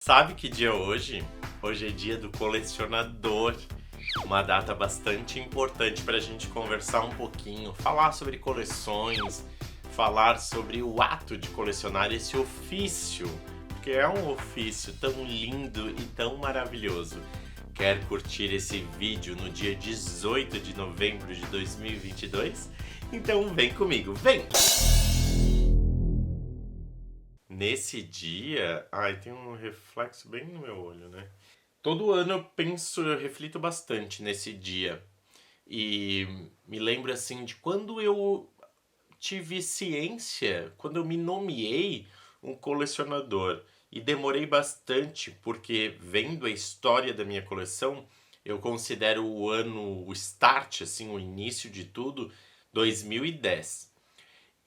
Sabe que dia é hoje? Hoje é dia do colecionador. Uma data bastante importante para a gente conversar um pouquinho, falar sobre coleções, falar sobre o ato de colecionar esse ofício, porque é um ofício tão lindo e tão maravilhoso. Quer curtir esse vídeo no dia 18 de novembro de 2022? Então vem comigo, vem! Nesse dia, tem um reflexo bem no meu olho, né? Todo ano eu penso, eu reflito bastante nesse dia. E me lembro assim de quando eu tive ciência, quando eu me nomeei um colecionador. E demorei bastante, porque vendo a história da minha coleção, eu considero o ano, o start, assim, o início de tudo, 2010.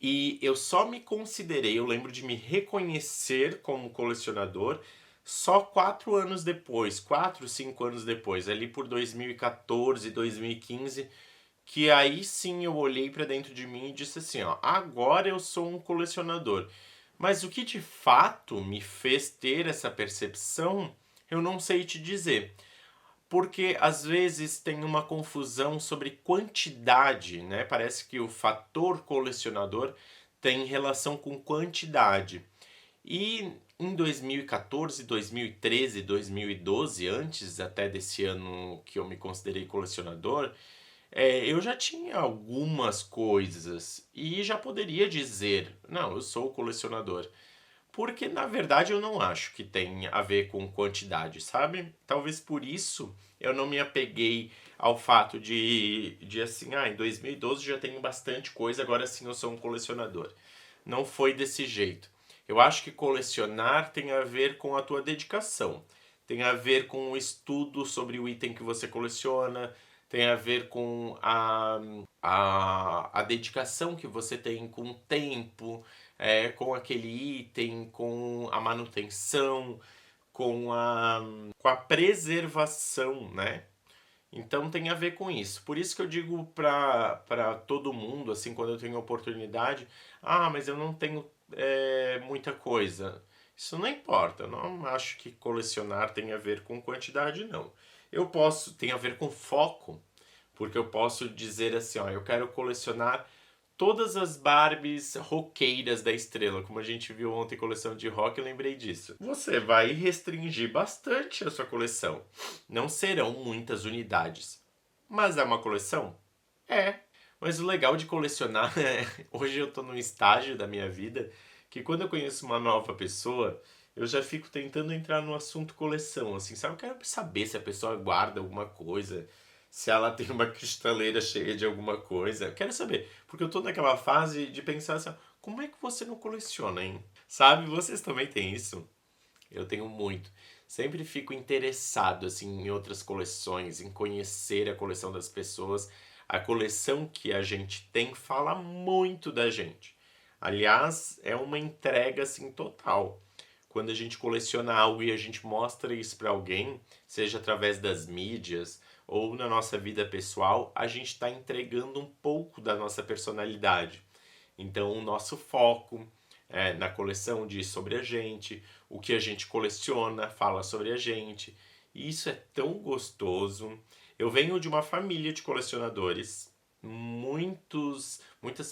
E eu só me considerei, eu lembro de me reconhecer como colecionador só 4 anos depois, 5 anos depois, ali por 2014, 2015, que aí sim eu olhei para dentro de mim e disse assim, ó, agora eu sou um colecionador. Mas o que de fato me fez ter essa percepção, eu não sei te dizer. Porque às vezes tem uma confusão sobre quantidade, né? Parece que o fator colecionador tem relação com quantidade. E em 2014, 2013, 2012, antes até desse ano que eu me considerei colecionador, eu já tinha algumas coisas e já poderia dizer, não, eu sou colecionador. Porque na verdade eu não acho que tem a ver com quantidade, sabe? Talvez por isso eu não me apeguei ao fato de assim, em 2012 já tenho bastante coisa, agora sim eu sou um colecionador. Não foi desse jeito. Eu acho que colecionar tem a ver com a tua dedicação, tem a ver com o estudo sobre o item que você coleciona, tem a ver com a dedicação que você tem com o tempo, com aquele item, com a manutenção, com a preservação, né? Então tem a ver com isso. Por isso que eu digo para todo mundo, assim, quando eu tenho oportunidade, mas eu não tenho muita coisa. Isso não importa, eu não acho que colecionar tem a ver com quantidade, não. Tem a ver com foco, porque eu posso dizer assim, ó, eu quero colecionar todas as Barbies roqueiras da Estrela, como a gente viu ontem coleção de rock, eu lembrei disso. Você vai restringir bastante a sua coleção. Não serão muitas unidades. Mas é uma coleção? É. Mas o legal de colecionar hoje eu tô num estágio da minha vida que quando eu conheço uma nova pessoa, eu já fico tentando entrar no assunto coleção, assim, sabe? Eu quero saber se a pessoa guarda alguma coisa, se ela tem uma cristaleira cheia de alguma coisa. Eu quero saber, porque eu tô naquela fase de pensar assim, como é que você não coleciona, hein? Sabe? Vocês também têm isso? Eu tenho muito. Sempre fico interessado assim em outras coleções, em conhecer a coleção das pessoas. A coleção que a gente tem fala muito da gente. Aliás, é uma entrega assim total. Quando a gente coleciona algo e a gente mostra isso para alguém, seja através das mídias ou na nossa vida pessoal, a gente está entregando um pouco da nossa personalidade. Então, o nosso foco na coleção diz sobre a gente, o que a gente coleciona fala sobre a gente. E isso é tão gostoso. Eu venho de uma família de colecionadores. Muitas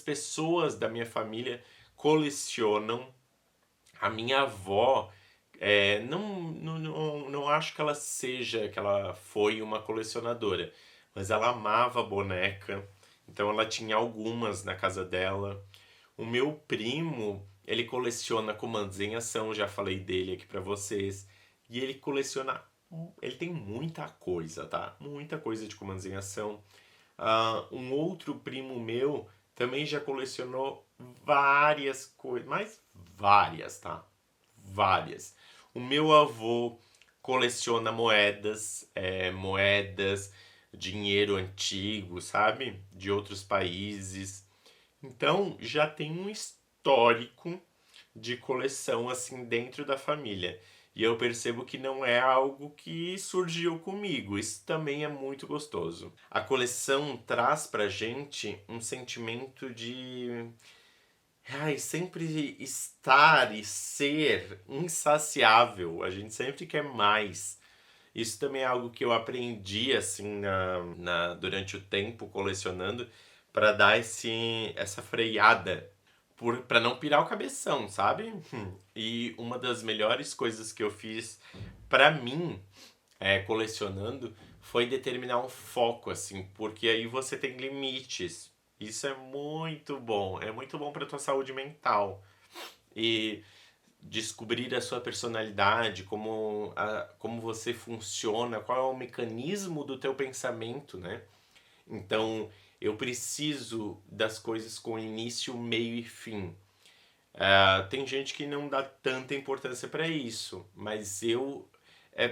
pessoas da minha família colecionam. A minha avó, não acho que ela foi uma colecionadora, mas ela amava boneca, então ela tinha algumas na casa dela. O meu primo, ele coleciona comandos em ação, já falei dele aqui pra vocês. E ele coleciona. Ele tem muita coisa, tá? Muita coisa de comandos em ação. Um outro primo meu também já colecionou várias coisas, mas várias, tá? Várias. O meu avô coleciona moedas, moedas, dinheiro antigo, sabe? De outros países. Então já tem um histórico de coleção assim dentro da família. E eu percebo que não é algo que surgiu comigo. Isso também é muito gostoso. A coleção traz pra gente um sentimento de ai, sempre estar e ser insaciável. A gente sempre quer mais. Isso também é algo que eu aprendi assim durante o tempo colecionando para dar essa freada para não pirar o cabeção, sabe? E uma das melhores coisas que eu fiz para mim colecionando foi determinar um foco assim, porque aí você tem limites. Isso é muito bom para tua saúde mental. E descobrir a sua personalidade, como você funciona, qual é o mecanismo do teu pensamento, né? Então, eu preciso das coisas com início, meio e fim. Tem gente que não dá tanta importância para isso, mas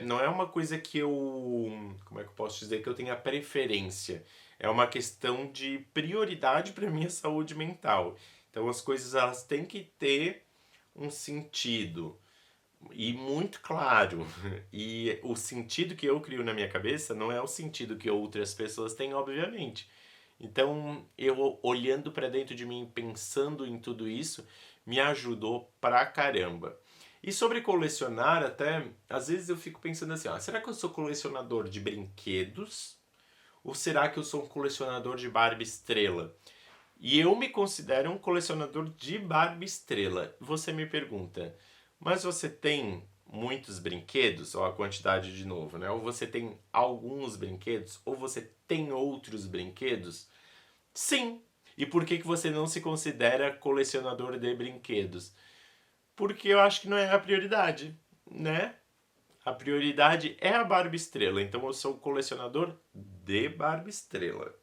não é uma coisa que como é que eu posso dizer, que eu tenha preferência. É uma questão de prioridade para minha saúde mental. Então as coisas elas têm que ter um sentido e muito claro. E o sentido que eu crio na minha cabeça não é o sentido que outras pessoas têm, obviamente. Então, eu olhando para dentro de mim, pensando em tudo isso, me ajudou pra caramba. E sobre colecionar, até às vezes eu fico pensando assim: ó, será que eu sou colecionador de brinquedos? Ou será que eu sou um colecionador de Barbie estrela? E eu me considero um colecionador de Barbie estrela. Você me pergunta, mas você tem muitos brinquedos? Ou a quantidade de novo, né? Ou você tem alguns brinquedos? Ou você tem outros brinquedos? Sim. E por que você não se considera colecionador de brinquedos? Porque eu acho que não é a prioridade, né? A prioridade é a Barbie estrela. Então eu sou colecionador de Barbie estrela.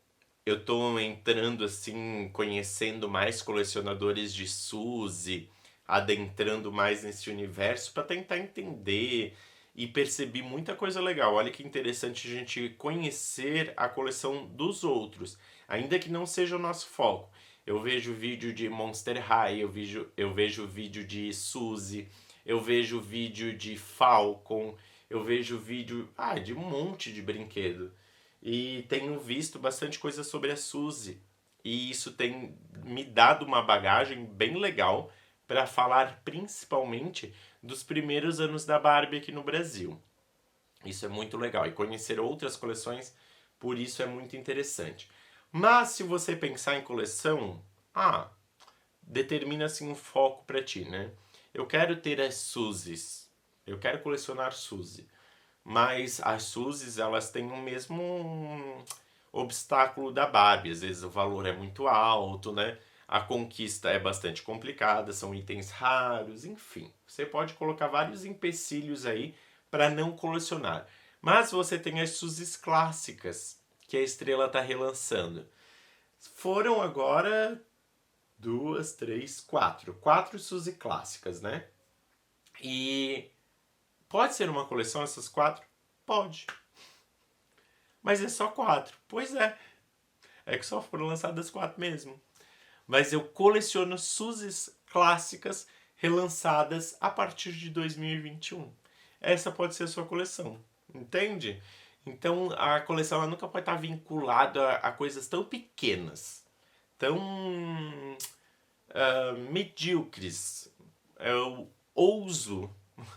Eu tô entrando assim, conhecendo mais colecionadores de Suzy, adentrando mais nesse universo para tentar entender e percebi muita coisa legal. Olha que interessante a gente conhecer a coleção dos outros, ainda que não seja o nosso foco. Eu vejo vídeo de Monster High, eu vejo vídeo de Suzy, eu vejo vídeo de Falcon, eu vejo vídeo de um monte de brinquedo. E tenho visto bastante coisa sobre a Suzy. E isso tem me dado uma bagagem bem legal para falar principalmente dos primeiros anos da Barbie aqui no Brasil. Isso é muito legal. E conhecer outras coleções, por isso é muito interessante. Mas se você pensar em coleção, determina assim um foco para ti, né? Eu quero ter as Suzys. Eu quero colecionar Suzy. Mas as Suzys, elas têm o mesmo obstáculo da Barbie. Às vezes o valor é muito alto, né? A conquista é bastante complicada, são itens raros, enfim. Você pode colocar vários empecilhos aí para não colecionar. Mas você tem as Suzys clássicas, que a Estrela está relançando. Foram agora duas, três, quatro. Quatro Suzy clássicas, né? E pode ser uma coleção essas quatro? Pode. Mas é só quatro. Pois é. É que só foram lançadas quatro mesmo. Mas eu coleciono Suzys clássicas relançadas a partir de 2021. Essa pode ser a sua coleção. Entende? Então a coleção ela nunca pode estar vinculada a coisas tão pequenas, tão medíocres. Eu ouso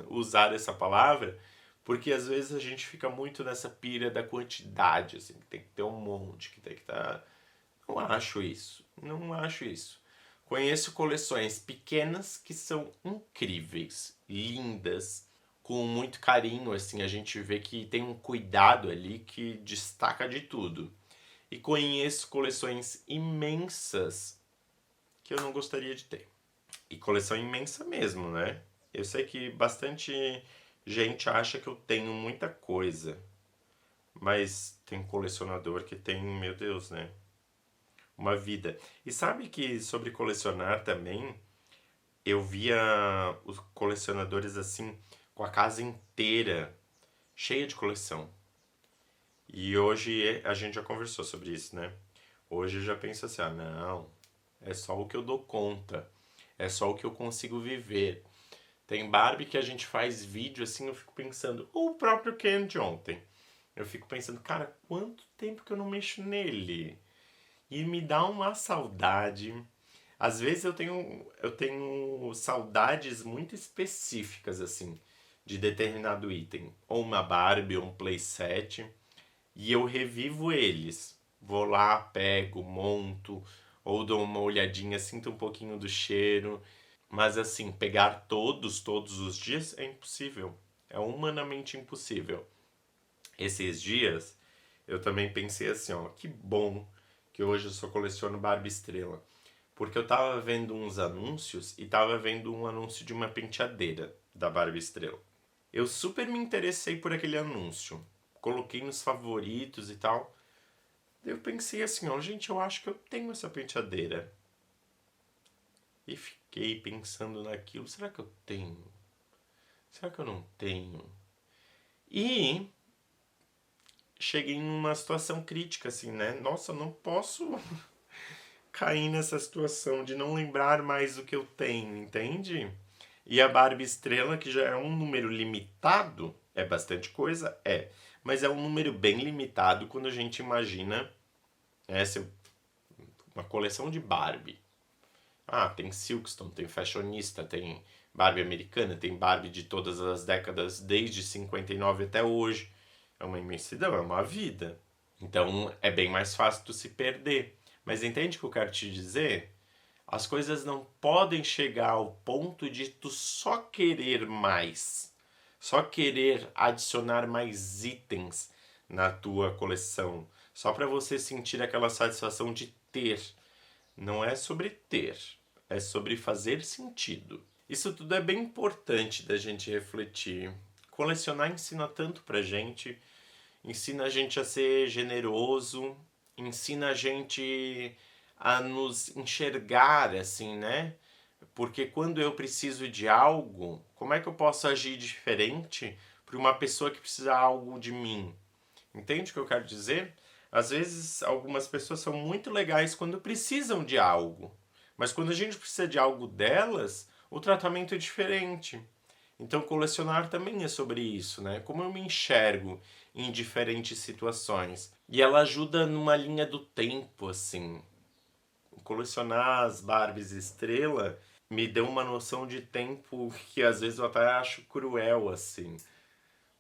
usar essa palavra porque às vezes a gente fica muito nessa pira da quantidade, assim, que tem que ter um monte, que tem que estar. Não acho isso. Não acho isso. Conheço coleções pequenas que são incríveis, lindas, com muito carinho, assim, a gente vê que tem um cuidado ali que destaca de tudo. E conheço coleções imensas que eu não gostaria de ter. E coleção imensa mesmo, né? Eu sei que bastante gente acha que eu tenho muita coisa, mas tem colecionador que tem, meu Deus, né? Uma vida. E sabe que sobre colecionar também, eu via os colecionadores assim, com a casa inteira cheia de coleção. E hoje a gente já conversou sobre isso, né? Hoje eu já penso assim, não, é só o que eu dou conta, é só o que eu consigo viver. Tem Barbie que a gente faz vídeo assim, eu fico pensando, ou o próprio Ken de ontem. Eu fico pensando, cara, quanto tempo que eu não mexo nele? E me dá uma saudade. Às vezes eu tenho saudades muito específicas, assim, de determinado item. Ou uma Barbie, ou um playset. E eu revivo eles. Vou lá, pego, monto, ou dou uma olhadinha, sinto um pouquinho do cheiro. Mas assim, pegar todos os dias é impossível. É humanamente impossível. Esses dias, eu também pensei assim, ó, que bom que hoje eu só coleciono Barbie Estrela. Porque eu tava vendo uns anúncios e tava vendo um anúncio de uma penteadeira da Barbie Estrela. Eu super me interessei por aquele anúncio. Coloquei nos favoritos e tal. Eu pensei assim, ó, gente, eu acho que eu tenho essa penteadeira. E fiquei pensando naquilo, será que eu tenho? Será que eu não tenho? E cheguei em uma situação crítica, assim, né? Nossa, eu não posso cair nessa situação de não lembrar mais o que eu tenho, entende? E a Barbie Estrela, que já é um número limitado, é bastante coisa, é. Mas é um número bem limitado quando a gente imagina uma coleção de Barbie. Ah, tem Silkston, tem Fashionista, tem Barbie americana, tem Barbie de todas as décadas, desde 59 até hoje. É uma imensidão, é uma vida. Então é bem mais fácil tu se perder. Mas entende o que eu quero te dizer? As coisas não podem chegar ao ponto de tu só querer mais. Só querer adicionar mais itens na tua coleção. Só para você sentir aquela satisfação de ter. Não é sobre ter, é sobre fazer sentido. Isso tudo é bem importante da gente refletir. Colecionar ensina tanto pra gente, ensina a gente a ser generoso, ensina a gente a nos enxergar assim, né? Porque quando eu preciso de algo, como é que eu posso agir diferente para uma pessoa que precisa algo de mim? Entende o que eu quero dizer? Às vezes, algumas pessoas são muito legais quando precisam de algo, mas quando a gente precisa de algo delas, o tratamento é diferente. Então, colecionar também é sobre isso, né? Como eu me enxergo em diferentes situações. E ela ajuda numa linha do tempo, assim. Colecionar as Barbies Estrela me deu uma noção de tempo que às vezes eu até acho cruel, assim.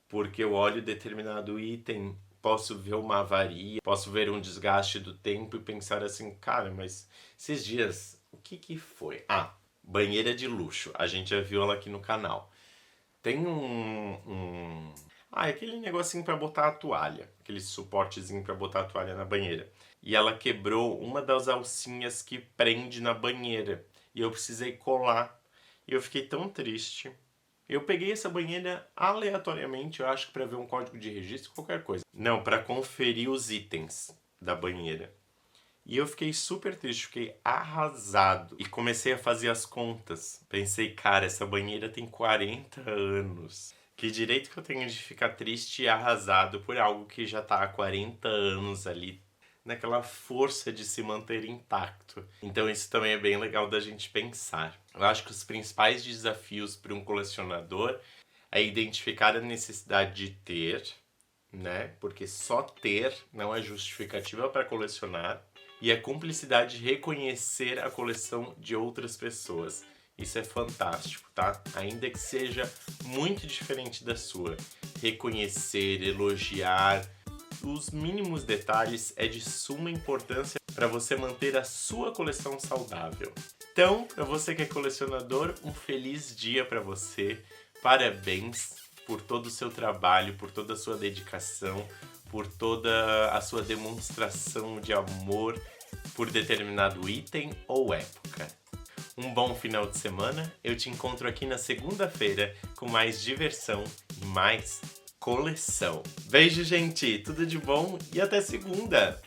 Porque eu olho determinado item, posso ver uma avaria, posso ver um desgaste do tempo e pensar assim, cara, mas esses dias, o que foi? Ah, banheira de luxo, a gente já viu ela aqui no canal. Tem aquele negocinho pra botar a toalha, aquele suportezinho pra botar a toalha na banheira. E ela quebrou uma das alcinhas que prende na banheira. E eu precisei colar. E eu fiquei tão triste. Eu peguei essa banheira aleatoriamente, eu acho que para ver um código de registro, qualquer coisa. Não, para conferir os itens da banheira. E eu fiquei super triste, fiquei arrasado. E comecei a fazer as contas. Pensei, cara, essa banheira tem 40 anos. Que direito que eu tenho de ficar triste e arrasado por algo que já tá há 40 anos ali, naquela força de se manter intacto. Então isso também é bem legal da gente pensar. Eu acho que os principais desafios para um colecionador é identificar a necessidade de ter, né? Porque só ter não é justificativa para colecionar. E a cumplicidade de reconhecer a coleção de outras pessoas. Isso é fantástico, tá? Ainda que seja muito diferente da sua. Reconhecer, elogiar, os mínimos detalhes é de suma importância para você manter a sua coleção saudável. Então, para você que é colecionador, um feliz dia para você. Parabéns por todo o seu trabalho, por toda a sua dedicação, por toda a sua demonstração de amor por determinado item ou época. Um bom final de semana. Eu te encontro aqui na segunda-feira com mais diversão e mais coleção. Beijo, gente. Tudo de bom e até segunda.